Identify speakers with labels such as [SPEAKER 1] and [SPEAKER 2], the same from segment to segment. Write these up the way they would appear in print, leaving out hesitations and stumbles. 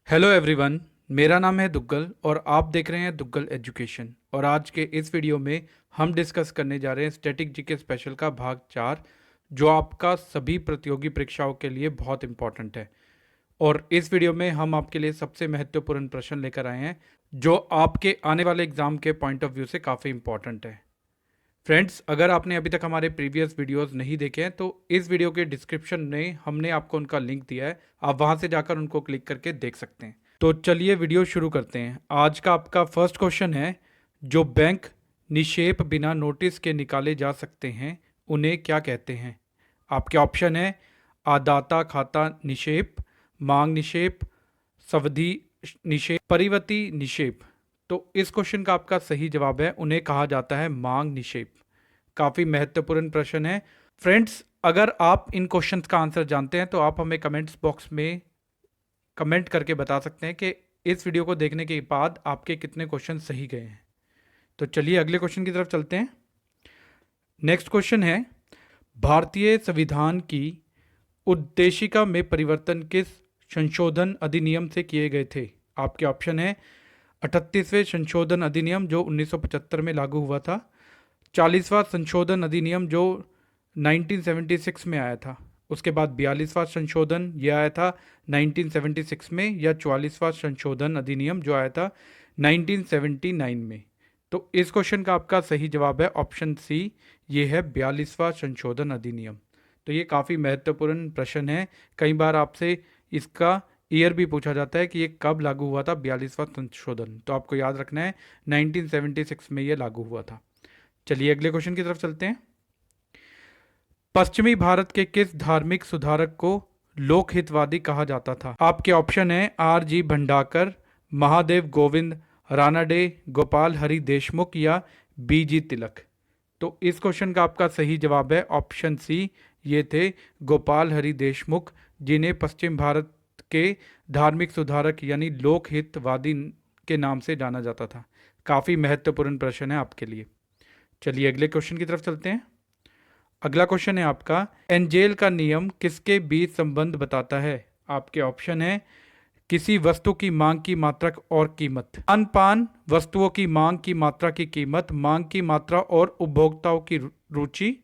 [SPEAKER 1] Hello everyone, मेरा नाम है दुग्गल और आप देख रहे हैं दुग्गल एजुकेशन। और आज के इस वीडियो में हम डिस्कस करने जा रहे हैं स्टैटिक जीके स्पेशल का भाग 4, जो आपका सभी प्रतियोगी परीक्षाओं के लिए बहुत इंपॉर्टेंट है। और इस वीडियो में हम आपके लिए सबसे महत्वपूर्ण प्रश्न लेकर आए हैं जो आपके आने वाले एग्जाम के पॉइंट ऑफ व्यू से काफ़ी इंपॉर्टेंट है। फ्रेंड्स, अगर आपने अभी तक हमारे प्रीवियस वीडियोस नहीं देखे हैं तो इस वीडियो के डिस्क्रिप्शन में हमने आपको उनका लिंक दिया है, आप वहां से जाकर उनको क्लिक करके देख सकते हैं। तो चलिए वीडियो शुरू करते हैं। आज का आपका फर्स्ट क्वेश्चन है, जो बैंक निक्षेप बिना नोटिस के निकाले जा सकते हैं उन्हें क्या कहते हैं? आपके ऑप्शन है आदाता खाता निक्षेप, मांग निक्षेप, सावधि निक्षेप, परिवर्ती निक्षेप। तो इस क्वेश्चन का आपका सही जवाब है उन्हें कहा जाता है मांग निक्षेप। काफ़ी महत्वपूर्ण प्रश्न है। फ्रेंड्स, अगर आप इन क्वेश्चंस का आंसर जानते हैं तो आप हमें कमेंट्स बॉक्स में कमेंट करके बता सकते हैं कि इस वीडियो को देखने के बाद आपके कितने क्वेश्चन सही गए हैं। तो चलिए अगले क्वेश्चन की तरफ चलते हैं। नेक्स्ट क्वेश्चन है, भारतीय संविधान की उद्देशिका में परिवर्तन किस संशोधन अधिनियम से किए गए थे? आपके ऑप्शन है 38वें संशोधन अधिनियम जो 1975 में लागू हुआ था, 40वां संशोधन अधिनियम जो 1976 में आया था, उसके बाद 42वां संशोधन यह आया था 1976 में, या 44वां संशोधन अधिनियम जो आया था 1979 में। तो इस क्वेश्चन का आपका सही जवाब है ऑप्शन सी, ये है 42वां संशोधन अधिनियम। तो ये काफ़ी महत्वपूर्ण प्रश्न है। कई बार आपसे इसका ईयर भी पूछा जाता है कि ये कब लागू हुआ था 42वां संशोधन। तो आपको याद रखना है 1976 में ये लागू हुआ था। चलिए अगले क्वेश्चन की तरफ चलते हैं। पश्चिमी भारत के किस धार्मिक सुधारक को लोकहितवादी कहा जाता था? आपके ऑप्शन है आर जी भंडाकर, महादेव गोविंद रानाडे, गोपाल हरि देशमुख या बी जी तिलक। तो इस क्वेश्चन का आपका सही जवाब है ऑप्शन सी, ये थे गोपाल हरि देशमुख, जिन्हें पश्चिम भारत के धार्मिक सुधारक यानी लोकहितवादी के नाम से जाना जाता था। काफ़ी महत्वपूर्ण प्रश्न है आपके लिए। चलिए अगले क्वेश्चन की तरफ चलते हैं। अगला क्वेश्चन है आपका, एंजेल का नियम किसके बीच संबंध बताता है? आपके ऑप्शन है किसी वस्तु की मांग की मात्रा और कीमत, अनपान वस्तुओं की मांग की मात्रा की कीमत, मांग की मात्रा और उपभोक्ताओं की रुचि,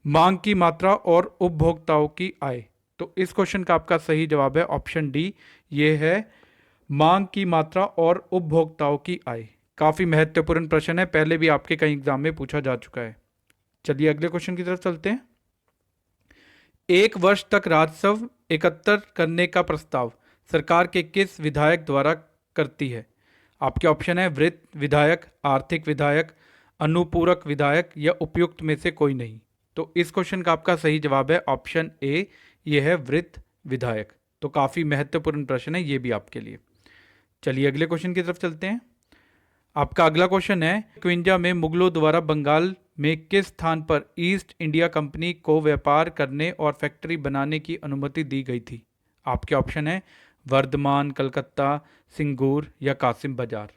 [SPEAKER 1] मांग की मात्रा और उपभोक्ताओं की आय। तो इस क्वेश्चन का आपका सही जवाब है ऑप्शन डी, ये है मांग की मात्रा और उपभोक्ताओं की आय। काफ़ी महत्वपूर्ण प्रश्न है, पहले भी आपके कई एग्जाम में पूछा जा चुका है। चलिए अगले क्वेश्चन की तरफ चलते हैं। एक वर्ष तक राजस्व एकत्र करने का प्रस्ताव सरकार के किस विधायक द्वारा करती है? आपके ऑप्शन है वृत्त विधायक, आर्थिक विधायक, अनुपूरक विधायक या उपयुक्त में से कोई नहीं। तो इस क्वेश्चन का आपका सही जवाब है ऑप्शन ए, यह है वृत्त विधायक। तो काफ़ी महत्वपूर्ण प्रश्न है ये भी आपके लिए। चलिए अगले क्वेश्चन की तरफ चलते हैं। आपका अगला क्वेश्चन है, 51 में मुगलों द्वारा बंगाल में किस स्थान पर ईस्ट इंडिया कंपनी को व्यापार करने और फैक्ट्री बनाने की अनुमति दी गई थी? आपके ऑप्शन है वर्धमान, कलकत्ता, सिंगूर या कासिम बाजार।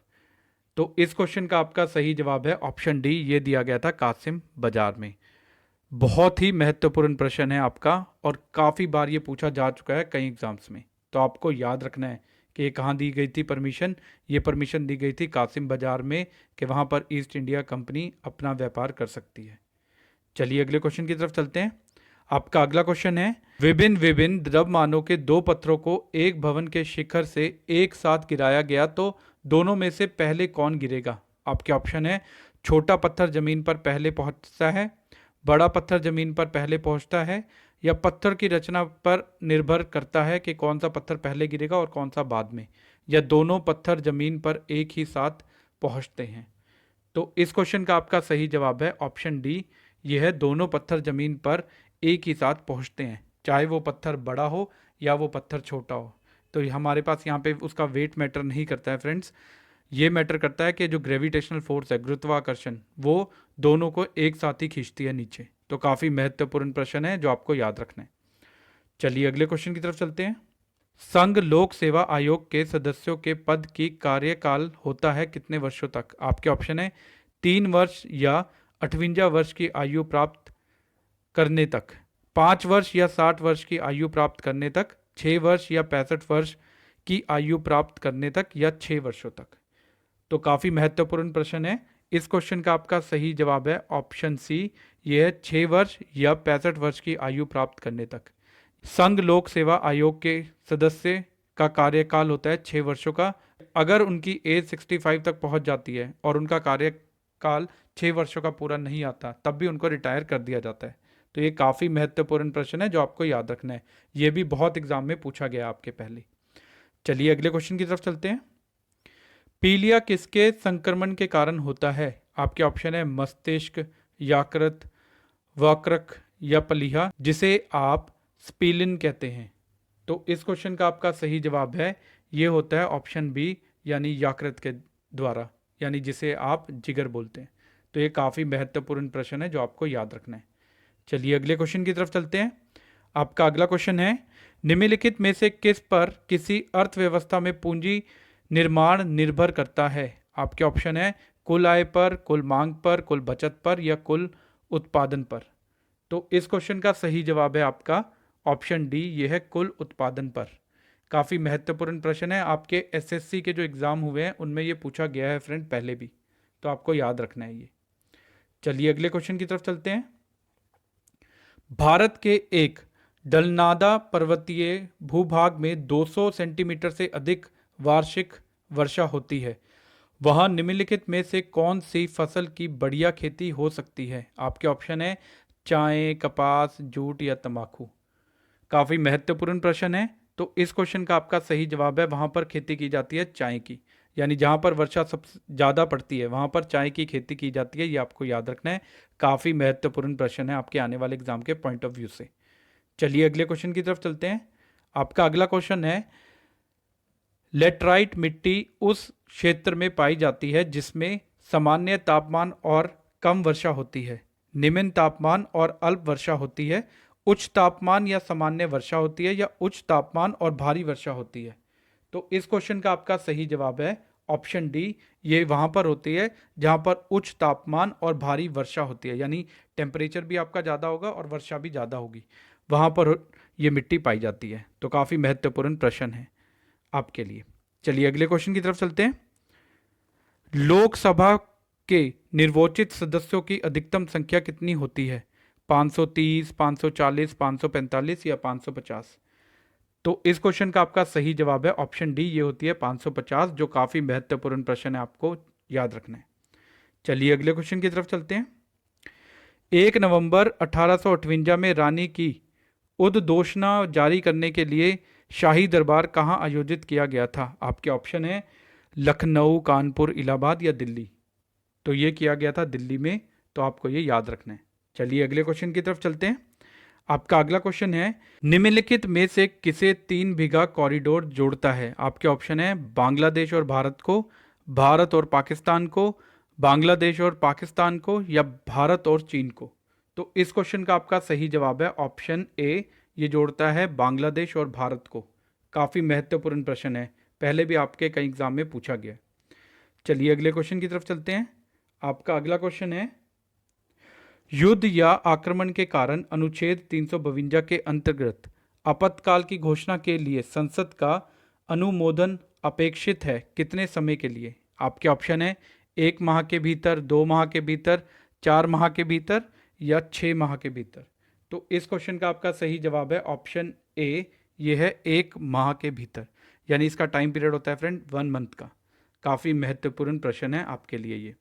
[SPEAKER 1] तो इस क्वेश्चन का आपका सही जवाब है ऑप्शन डी, ये दिया गया था कासिम बाजार में। बहुत ही महत्वपूर्ण प्रश्न है आपका और काफ़ी बार ये पूछा जा चुका है कई एग्जाम्स में। तो आपको याद रखना है कि ये कहाँ दी गई थी परमिशन। ये परमिशन दी गई थी कासिम बाजार में, कि वहाँ पर ईस्ट इंडिया कंपनी अपना व्यापार कर सकती है। चलिए अगले क्वेश्चन की तरफ चलते हैं। आपका अगला क्वेश्चन है, विभिन्न विभिन्न द्रव्यमानों के दो पत्थरों को एक भवन के शिखर से एक साथ गिराया गया तो दोनों में से पहले कौन गिरेगा? आपके ऑप्शन है छोटा पत्थर जमीन पर पहले पहुंचता है, बड़ा पत्थर जमीन पर पहले पहुंचता है, या पत्थर की रचना पर निर्भर करता है कि कौन सा पत्थर पहले गिरेगा और कौन सा बाद में, या दोनों पत्थर जमीन पर एक ही साथ पहुंचते हैं। तो इस क्वेश्चन का आपका सही जवाब है ऑप्शन डी, यह है दोनों पत्थर जमीन पर एक ही साथ पहुंचते हैं, चाहे वो पत्थर बड़ा हो या वो पत्थर छोटा हो। तो हमारे पास यहाँ पे उसका वेट मैटर नहीं करता है फ्रेंड्स, ये मैटर करता है कि जो ग्रेविटेशनल फोर्स है, गुरुत्वाकर्षण, वो दोनों को एक साथ ही खींचती है नीचे। तो काफ़ी महत्वपूर्ण प्रश्न है जो आपको याद रखना है। चलिए अगले क्वेश्चन की तरफ चलते हैं। संघ लोक सेवा आयोग के सदस्यों के पद की कार्यकाल होता है कितने वर्षों तक? आपके ऑप्शन है 3 वर्ष या 58 वर्ष की आयु प्राप्त करने तक, 5 वर्ष या 60 वर्ष की आयु प्राप्त करने तक, 6 वर्ष या 65 वर्ष की आयु प्राप्त करने तक या 6 वर्षों तक। तो काफ़ी महत्वपूर्ण प्रश्न है। इस क्वेश्चन का आपका सही जवाब है ऑप्शन सी, ये है 6 वर्ष या 65 वर्ष की आयु प्राप्त करने तक। संघ लोक सेवा आयोग के सदस्य का कार्यकाल होता है 6 वर्षों का। अगर उनकी एज 65 तक पहुंच जाती है और उनका कार्यकाल 6 वर्षों का पूरा नहीं आता, तब भी उनको रिटायर कर दिया जाता है। तो ये काफ़ी महत्वपूर्ण प्रश्न है जो आपको याद रखना है। ये भी बहुत एग्जाम में पूछा गया आपके पहले। चलिए अगले क्वेश्चन की तरफ चलते हैं। पीलिया किसके संक्रमण के कारण होता है? आपके ऑप्शन है मस्तिष्क, यकृत, वक्रक या प्लीहा, जिसे आप स्पीलिन कहते हैं। तो इस क्वेश्चन का आपका सही जवाब है, ये होता है ऑप्शन बी, यानी यकृत के द्वारा, यानी जिसे आप जिगर बोलते हैं। तो ये काफ़ी महत्वपूर्ण प्रश्न है जो आपको याद रखना है। चलिए अगले क्वेश्चन की तरफ चलते हैं। आपका अगला क्वेश्चन है, निम्नलिखित में से किस पर किसी अर्थव्यवस्था में पूंजी निर्माण निर्भर करता है? आपके ऑप्शन है कुल आय पर, कुल मांग पर, कुल बचत पर या कुल उत्पादन पर। तो इस क्वेश्चन का सही जवाब है आपका ऑप्शन डी, ये है कुल उत्पादन पर। काफ़ी महत्वपूर्ण प्रश्न है, आपके एसएससी के जो एग्ज़ाम हुए हैं उनमें ये पूछा गया है फ्रेंड पहले भी, तो आपको याद रखना है ये। चलिए अगले क्वेश्चन की तरफ चलते हैं। भारत के एक डलनादा पर्वतीय भूभाग में 200 सेंटीमीटर से अधिक वार्षिक वर्षा होती है। वहाँ निम्नलिखित में से कौन सी फसल की बढ़िया खेती हो सकती है? आपके ऑप्शन है चाय, कपास, जूट या तंबाकू। काफ़ी महत्वपूर्ण प्रश्न है। तो इस क्वेश्चन का आपका सही जवाब है, वहाँ पर खेती की जाती है चाय की, यानी जहाँ पर वर्षा सबसे ज़्यादा पड़ती है वहाँ पर चाय की खेती की जाती है। ये आपको याद रखना है। काफ़ी महत्वपूर्ण प्रश्न है आपके आने वाले एग्जाम के पॉइंट ऑफ व्यू से। चलिए अगले क्वेश्चन की तरफ चलते हैं। आपका अगला क्वेश्चन है, लेटराइट मिट्टी उस क्षेत्र में पाई जाती है जिसमें सामान्य तापमान और कम वर्षा होती है, निम्न तापमान और अल्प वर्षा होती है, उच्च तापमान या सामान्य वर्षा होती है या उच्च तापमान और भारी वर्षा होती है। तो इस क्वेश्चन का आपका सही जवाब है ऑप्शन डी, ये वहाँ पर होती है जहाँ पर उच्च तापमान और भारी वर्षा होती है, यानी टेम्परेचर भी आपका ज़्यादा होगा और वर्षा भी ज़्यादा होगी, वहाँ पर ये मिट्टी पाई जाती है। तो काफ़ी महत्वपूर्ण प्रश्न है आपके लिए। चलिए अगले क्वेश्चन की तरफ चलते हैं। लोकसभा के निर्वाचित सदस्यों की अधिकतम संख्या कितनी होती है? 530, 540, 545 या 550? तो इस क्वेश्चन का आपका सही जवाब है ऑप्शन डी, ये होती है 550, जो काफ़ी महत्वपूर्ण प्रश्न है, आपको याद रखना है। चलिए अगले क्वेश्चन की तरफ चलते हैं। 1 नवंबर 1858 में रानी की उद्घोषणा जारी करने के लिए शाही दरबार कहाँ आयोजित किया गया था? आपके ऑप्शन है लखनऊ, कानपुर, इलाहाबाद या दिल्ली। तो ये किया गया था दिल्ली में, तो आपको ये याद रखना है। चलिए अगले क्वेश्चन की तरफ चलते हैं। आपका अगला क्वेश्चन है, निम्नलिखित में से किसे 3 बीघा कॉरिडोर जोड़ता है? आपके ऑप्शन है बांग्लादेश और भारत को, भारत और पाकिस्तान को, बांग्लादेश और पाकिस्तान को या भारत और चीन को। तो इस क्वेश्चन का आपका सही जवाब है ऑप्शन ए, ये जोड़ता है बांग्लादेश और भारत को। काफ़ी महत्वपूर्ण प्रश्न है, पहले भी आपके कई एग्जाम में पूछा गया। चलिए अगले क्वेश्चन की तरफ चलते हैं। आपका अगला क्वेश्चन है, युद्ध या आक्रमण के कारण अनुच्छेद 352 के अंतर्गत आपातकाल की घोषणा के लिए संसद का अनुमोदन अपेक्षित है कितने समय के लिए? आपके ऑप्शन है 1 माह के भीतर, 2 माह के भीतर, 4 माह के भीतर या 6 माह के भीतर। तो इस क्वेश्चन का आपका सही जवाब है ऑप्शन ए, ये है 1 माह के भीतर, यानी इसका टाइम पीरियड होता है फ्रेंड 1 मंथ का। काफ़ी महत्वपूर्ण प्रश्न है आपके लिए ये।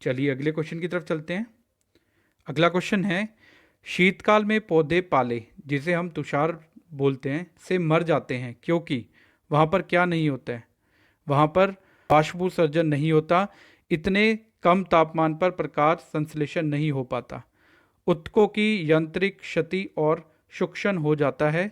[SPEAKER 1] चलिए अगले क्वेश्चन की तरफ चलते हैं। अगला क्वेश्चन है, शीतकाल में पौधे पाले, जिसे हम तुषार बोलते हैं, से मर जाते हैं क्योंकि वहाँ पर क्या नहीं होता है? वहाँ पर बाष्पोत्सर्जन नहीं होता, इतने कम तापमान पर प्रकाश संश्लेषण नहीं हो पाता, ऊतकों की यांत्रिक क्षति और सूक्षण हो जाता है,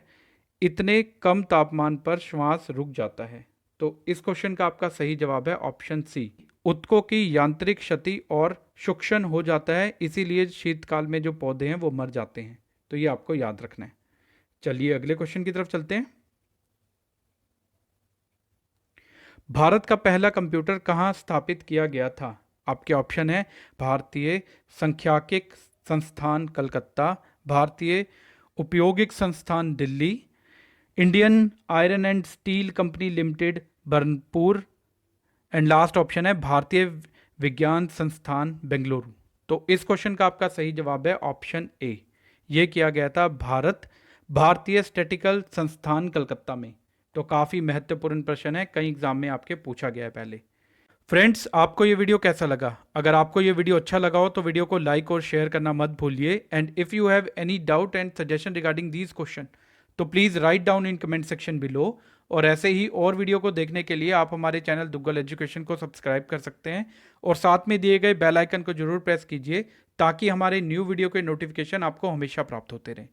[SPEAKER 1] इतने कम तापमान पर श्वास रुक जाता है। तो इस क्वेश्चन का आपका सही जवाब है ऑप्शन सी, ऊतकों की यांत्रिक क्षति और सूक्षण हो जाता है, इसीलिए शीतकाल में जो पौधे हैं वो मर जाते हैं। तो ये आपको याद रखना है। चलिए अगले क्वेश्चन की तरफ चलते हैं। भारत का पहला कंप्यूटर कहाँ स्थापित किया गया था? आपके ऑप्शन है भारतीय सांख्यिकी संस्थान कलकत्ता, भारतीय उपयोगिक संस्थान Delhi, Indian iron and steel company limited Burnpur. And last option है भारतीय विज्ञान संस्थान बेंगलुरु। तो इस क्वेश्चन का आपका सही जवाब है ऑप्शन ए। ये किया गया था भारतीय स्टैटिकल संस्थान कलकत्ता में। तो काफ़ी महत्वपूर्ण प्रश्न है, कई एग्जाम में आपके पूछा गया है पहले। फ्रेंड्स, आपको ये वीडियो कैसा लगा? अगर आपको ये वीडियो अच्छा लगा हो तो वीडियो को लाइक और शेयर करना मत भूलिए। And if you have any doubt and suggestion regarding these question तो please write down in comment section below. और ऐसे ही और वीडियो को देखने के लिए आप हमारे चैनल दुग्गल एजुकेशन को सब्सक्राइब कर सकते हैं और साथ में दिए गए बेल आइकन को जरूर प्रेस कीजिए ताकि हमारे न्यू वीडियो के नोटिफिकेशन आपको हमेशा प्राप्त होते रहें।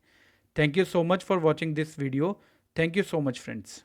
[SPEAKER 1] Thank you so much for watching this video. Thank you so much friends.